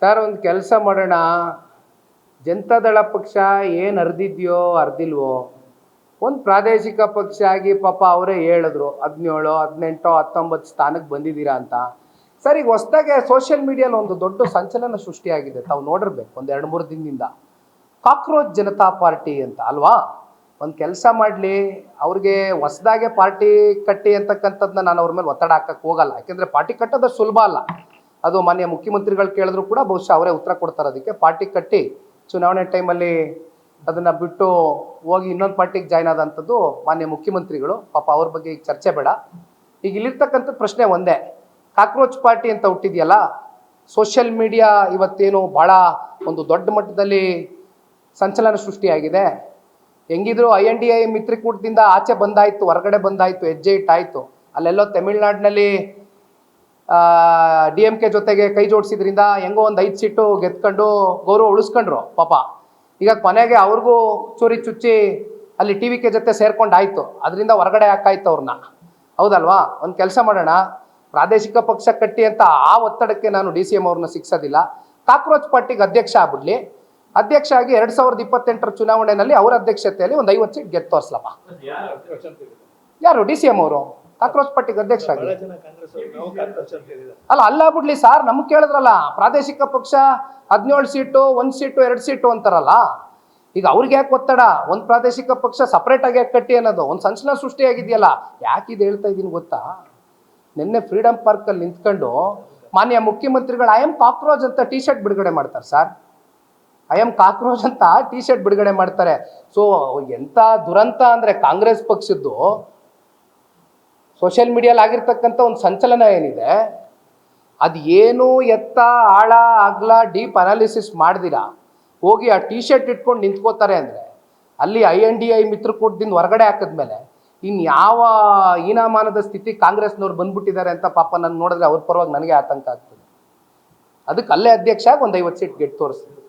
Sir ಒಂದು ಕೆಲಸ ಮಾಡೋಣ. ಜನತಾದಳ ಪಕ್ಷ ಏನು ಅರ್ದಿದ್ಯೋ ಅರ್ದಿಲ್ವೋ, ಒಂದು ಪ್ರಾದೇಶಿಕ ಪಕ್ಷ ಆಗಿ ಪಾಪ ಅವರೇ ಹೇಳಿದ್ರು 17, 18, 19 ಸ್ಥಾನಕ್ಕೆ ಬಂದಿದ್ದೀರಾ ಅಂತ. ಸರ್ ಈಗ ಹೊಸದಾಗೆ ಸೋಷಿಯಲ್ ಮೀಡಿಯಲ್ಲಿ ಒಂದು ದೊಡ್ಡ ಸಂಚಲನ ಸೃಷ್ಟಿಯಾಗಿದೆ, ತಾವು ನೋಡಿರ್ಬೇಕು. ಒಂದು 2-3 ದಿನದಿಂದ ಕಾಕ್ರೋಚ್ ಜನತಾ ಪಾರ್ಟಿ ಅಂತ ಅಲ್ವಾ. ಒಂದು ಕೆಲಸ ಮಾಡಲಿ, ಅವ್ರಿಗೆ ಹೊಸದಾಗೆ ಪಾರ್ಟಿ ಕಟ್ಟಿ ಅಂತಕ್ಕಂಥದ್ದನ್ನ ನಾನು ಅವ್ರ ಮೇಲೆ ಒತ್ತಡ ಹಾಕಕ್ಕೆ ಹೋಗಲ್ಲ. ಯಾಕೆಂದರೆ ಪಾರ್ಟಿ ಕಟ್ಟೋದು ಸುಲಭ ಅಲ್ಲ. ಅದು ಮಾನ್ಯ ಮುಖ್ಯಮಂತ್ರಿಗಳು ಕೇಳಿದ್ರು ಕೂಡ ಬಹುಶಃ ಅವರೇ ಉತ್ತರ ಕೊಡ್ತಾರೆ. ಅದಕ್ಕೆ ಪಾರ್ಟಿ ಕಟ್ಟಿ ಚುನಾವಣೆ ಟೈಮಲ್ಲಿ ಅದನ್ನು ಬಿಟ್ಟು ಹೋಗಿ ಇನ್ನೊಂದು ಪಾರ್ಟಿಗೆ ಜಾಯ್ನ್ ಆದಂಥದ್ದು ಮಾನ್ಯ ಮುಖ್ಯಮಂತ್ರಿಗಳು. ಪಾಪ ಅವ್ರ ಬಗ್ಗೆ ಈಗ ಚರ್ಚೆ ಬೇಡ. ಈಗ ಇಲ್ಲಿರ್ತಕ್ಕಂಥ ಪ್ರಶ್ನೆ ಒಂದೇ, ಕಾಕ್ರೋಚ್ ಪಾರ್ಟಿ ಅಂತ ಹುಟ್ಟಿದೆಯಲ್ಲ, ಸೋಷಿಯಲ್ ಮೀಡಿಯಾ ಇವತ್ತೇನು ಭಾಳ ಒಂದು ದೊಡ್ಡ ಮಟ್ಟದಲ್ಲಿ ಸಂಚಲನ ಸೃಷ್ಟಿಯಾಗಿದೆ. ಹೆಂಗಿದ್ರು INDA ಮಿತ್ರಕೂಟದಿಂದ ಆಚೆ ಬಂದಾಯಿತು, ಹೊರಗಡೆ ಬಂದಾಯಿತು, ಹೆಜ್ಜೆ ಇಟ್ಟಾಯಿತು. ಅಲ್ಲೆಲ್ಲೋ ತಮಿಳ್ನಾಡಿನಲ್ಲಿ DMK ಜೊತೆಗೆ ಕೈ ಜೋಡಿಸಿದ್ರಿಂದ ಹೆಂಗೋ ಒಂದು 5 ಸೀಟು ಗೆದ್ಕೊಂಡು ಗೌರವ ಉಳಿಸ್ಕೊಂಡ್ರು ಪಾಪ. ಈಗ ಕೊನೆಗೆ ಅವ್ರಿಗೂ ಚೂರಿ ಚುಚ್ಚಿ ಅಲ್ಲಿ TVK ಜೊತೆ ಸೇರ್ಕೊಂಡಾಯ್ತು, ಅದರಿಂದ ಹೊರಗಡೆ ಹಾಕಾಯ್ತು ಅವ್ರನ್ನ, ಹೌದಲ್ವಾ. ಒಂದು ಕೆಲಸ ಮಾಡೋಣ, ಪ್ರಾದೇಶಿಕ ಪಕ್ಷ ಕಟ್ಟಿ ಅಂತ ಆ ಒತ್ತಡಕ್ಕೆ ನಾನು DCM ಅವ್ರನ್ನ ಸಿಕ್ಸೋದಿಲ್ಲ. ಕಾಕ್ರೋಚ್ ಪಾರ್ಟಿಗೆ ಅಧ್ಯಕ್ಷ ಆಗ್ಬಿಡ್ಲಿ. ಅಧ್ಯಕ್ಷ ಆಗಿ 2028 ಚುನಾವಣೆಯಲ್ಲಿ ಅವರ ಅಧ್ಯಕ್ಷತೆಯಲ್ಲಿ ಒಂದು 50 ಸೀಟ್ ಗೆದ್ದು ತೋರಿಸ್ಲಪ್ಪ. ಯಾರು? DCM ಅವರು ಕಾಕ್ರೋಚ್ ಪಾರ್ಟಿಗೆ ಅಧ್ಯಕ್ಷ ಆಗಿ ಅಲ್ಲ ಬಿಡ್ಲಿ ಸರ್. ನಮ್ಗೆ ಕೇಳಿದ್ರಲ್ಲ, ಪ್ರಾದೇಶಿಕ ಪಕ್ಷ 17 ಸೀಟು, 1 ಸೀಟು, 2 ಸೀಟು ಅಂತಾರಲ್ಲ. ಈಗ ಅವ್ರಿಗೆ ಯಾಕೆ ಒತ್ತಡ? ಒಂದು ಪ್ರಾದೇಶಿಕ ಪಕ್ಷ ಸಪ್ರೇಟ್ ಆಗಿ ಯಾಕೆ ಕಟ್ಟಿ ಅನ್ನೋದು ಒಂದು ಸಂಚಲನ ಸೃಷ್ಟಿಯಾಗಿದೆಯಲ್ಲ. ಯಾಕೆ ಇದು ಹೇಳ್ತಾ ಇದ್ದೀನಿ ಗೊತ್ತಾ? ನಿನ್ನೆ ಫ್ರೀಡಮ್ ಪಾರ್ಕಲ್ಲಿ ನಿಂತ್ಕೊಂಡು ಮಾನ್ಯ ಮುಖ್ಯಮಂತ್ರಿಗಳು I am ಕಾಕ್ರೋಚ್ ಅಂತ ಟಿ ಶರ್ಟ್ ಬಿಡುಗಡೆ ಮಾಡ್ತಾರೆ ಸರ್. I am ಕಾಕ್ರೋಚ್ ಅಂತ ಟಿ ಶರ್ಟ್ ಬಿಡುಗಡೆ ಮಾಡ್ತಾರೆ. ಸೊ ಎಂಥ ದುರಂತ ಅಂದರೆ ಕಾಂಗ್ರೆಸ್ ಪಕ್ಷದ್ದು ಸೋಷಿಯಲ್ ಮೀಡಿಯಲ್ಲಿ ಆಗಿರ್ತಕ್ಕಂಥ ಒಂದು ಸಂಚಲನ ಏನಿದೆ, ಅದು ಏನು ಎತ್ತ ಆಳ ಅಗಲ ಡೀಪ್ ಅನಾಲಿಸಿಸ್ ಮಾಡ್ದಿರಾ ಹೋಗಿ ಆ ಟಿ ಶರ್ಟ್ ಇಟ್ಕೊಂಡು ನಿಂತ್ಕೋತಾರೆ ಅಂದರೆ, ಅಲ್ಲಿ INDA ಮಿತ್ರಕೂಟದಿಂದ ಹೊರಗಡೆ ಹಾಕಿದ್ಮೇಲೆ ಇನ್ಯಾವ ಹೀನಾಮಾನದ ಸ್ಥಿತಿ ಕಾಂಗ್ರೆಸ್ನವ್ರು ಬಂದ್ಬಿಟ್ಟಿದ್ದಾರೆ ಅಂತ ಪಾಪ ನಾನು ನೋಡಿದ್ರೆ ಅವ್ರ ಪರವಾಗಿ ನನಗೆ ಆತಂಕ ಆಗ್ತದೆ. ಅದಕ್ಕೆ ಅಲ್ಲೇ ಅಧ್ಯಕ್ಷ ಆಗಿ ಒಂದು 50 ಸೀಟ್ ಗೆದ್ದು ತೋರಿಸ್ತೀನಿ.